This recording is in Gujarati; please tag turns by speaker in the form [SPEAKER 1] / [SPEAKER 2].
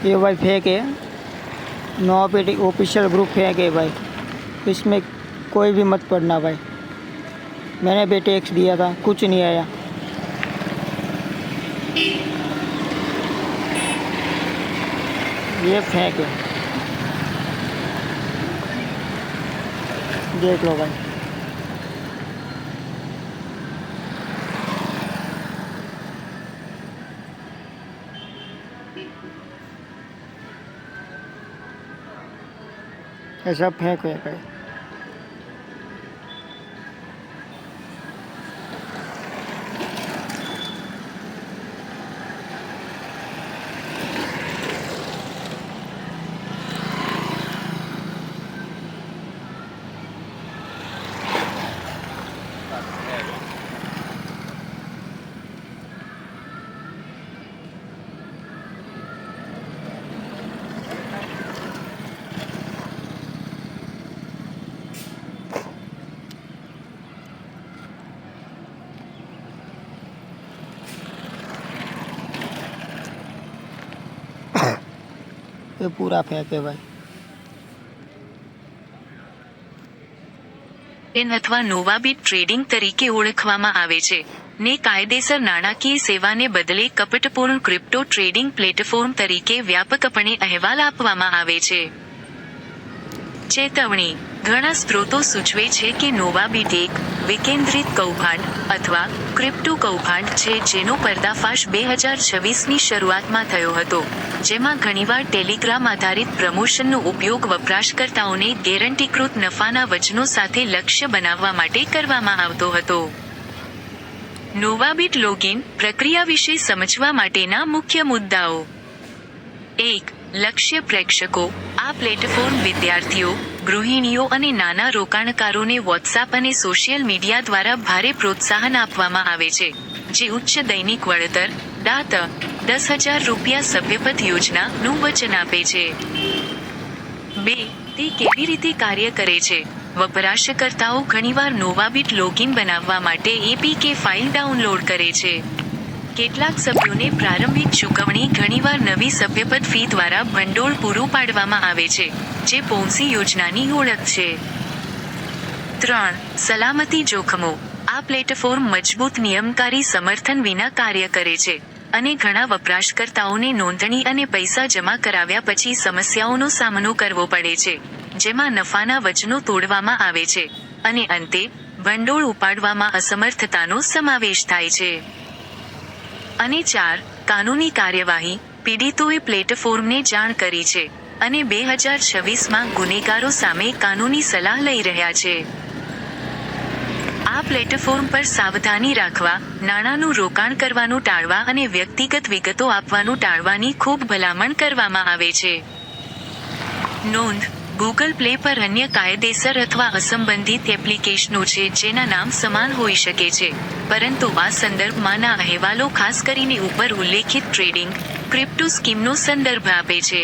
[SPEAKER 1] ये भाई फेक है, नो ऑफिशियल ग्रुप फेक है भाई, इसमें कोई भी मत पढ़ना भाई। मैंने भी टैक्स दिया था, कुछ नहीं आया। ये फेक है, देख लो भाई। ऐसा फेंक है भाई। ये पूरा फेंक है भाई।
[SPEAKER 2] અથવા નોવાબીટ ટ્રેડિંગ તરીકે ઓળખવામાં આવે છે ને કાયદેસર નાણાકીય સેવાને બદલે કપટપૂર્ણ ક્રિપ્ટો ટ્રેડિંગ પ્લેટફોર્મ તરીકે વ્યાપકપણે અહેવાલ આપવામાં આવે છે। ચેતવણી: ઘણા સ્ત્રોતો સૂચવે છે કે નોવાબીટ એક વિકેન્દ્રિત કૌભાંડ અથવા ક્રિપ્ટો કૌભાંડ છે જેનો પર્દાફાશ 2026ની શરૂઆતમાં થયો હતો, જેમાં ઘણીવાર ટેલિગ્રામ આધારિત પ્રમોશનનો ઉપયોગ વપરાશકર્તાઓને ગેરંટીકૃત નફાના વચનો સાથે લક્ષ્ય બનાવવા માટે કરવામાં આવતો હતો। નોવાબીટ લોગિન પ્રક્રિયા વિશે સમજવા માટેના મુખ્ય મુદ્દાઓ: 1. લક્ષ્ય પ્રેક્ષકો: આ પ્લેટફોર્મ વિદ્યાર્થીઓ, ગૃહિણીઓ અને નાના રોકાણકારોને વોટ્સએપ અને સોશિયલ મીડિયા દ્વારા ભારે પ્રોત્સાહન આપવામાં આવે છે, જે ઉચ્ચ દૈનિક વળતર દાત ₹10,000 સભ્યપદ યોજનાનું વચન આપે છે। 2. તે કેવી રીતે કાર્ય કરે છે? વપરાશકર્તાઓ ઘણીવાર નોવાબીટ લોગિન બનાવવા માટે APK ફાઇલ ડાઉનલોડ કરે છે। કેટલાક સભ્યોને પ્રારંભિક ચૂકવણી ઘણીવાર નવી સભ્યપદ ફી દ્વારા ભંડોળ પૂરું પાડવામાં આવે છે, જે પોન્સી યોજનાની ઓળખ છે। 3. સલામતી જોખમો: આ પ્લેટફોર્મ મજબૂત નિયમનકારી સમર્થન વિના કાર્ય કરે છે, અને ઘણા વપરાશકર્તાઓને નોંધણી અને પૈસા જમા કરાવ્યા પછી સમસ્યાઓનો સામનો કરવો પડે છે, જેમાં નફાના વચનો તોડવામાં આવે છે, અને અંતે, ભંડોળ ઉપાડવામાં અસમર્થતાનો સમાવેશ થાય છે। અને 4. કાનૂની કાર્યવાહી: પીડિતોએ પ્લેટફોર્મને જાણ કરી છે, અને 2026માં ગુનેગારો સામે કાનૂની સલાહ લઈ રહ્યા છે। આ પ્લેટફોર્મ પર સાવધાની રાખવા, નાણાંનું રોકાણ કરવાનું ટાળવા અને વ્યક્તિગત વિગતો આપવાનું ટાળવાની ખૂબ ભલામણ કરવામાં આવે છે। નોંધ: ગૂગલ પ્લે પર અન્ય કાયદેસર અથવા અસંબંધિત એપ્લિકેશનો છે જેના નામ સમાન હોઈ શકે છે, પરંતુ આ સંદર્ભમાંના અહેવાલો ખાસ કરીને ઉપર ઉલ્લેખિત ટ્રેડિંગ ક્રિપ્ટો સ્કીમનો સંદર્ભ આપે છે।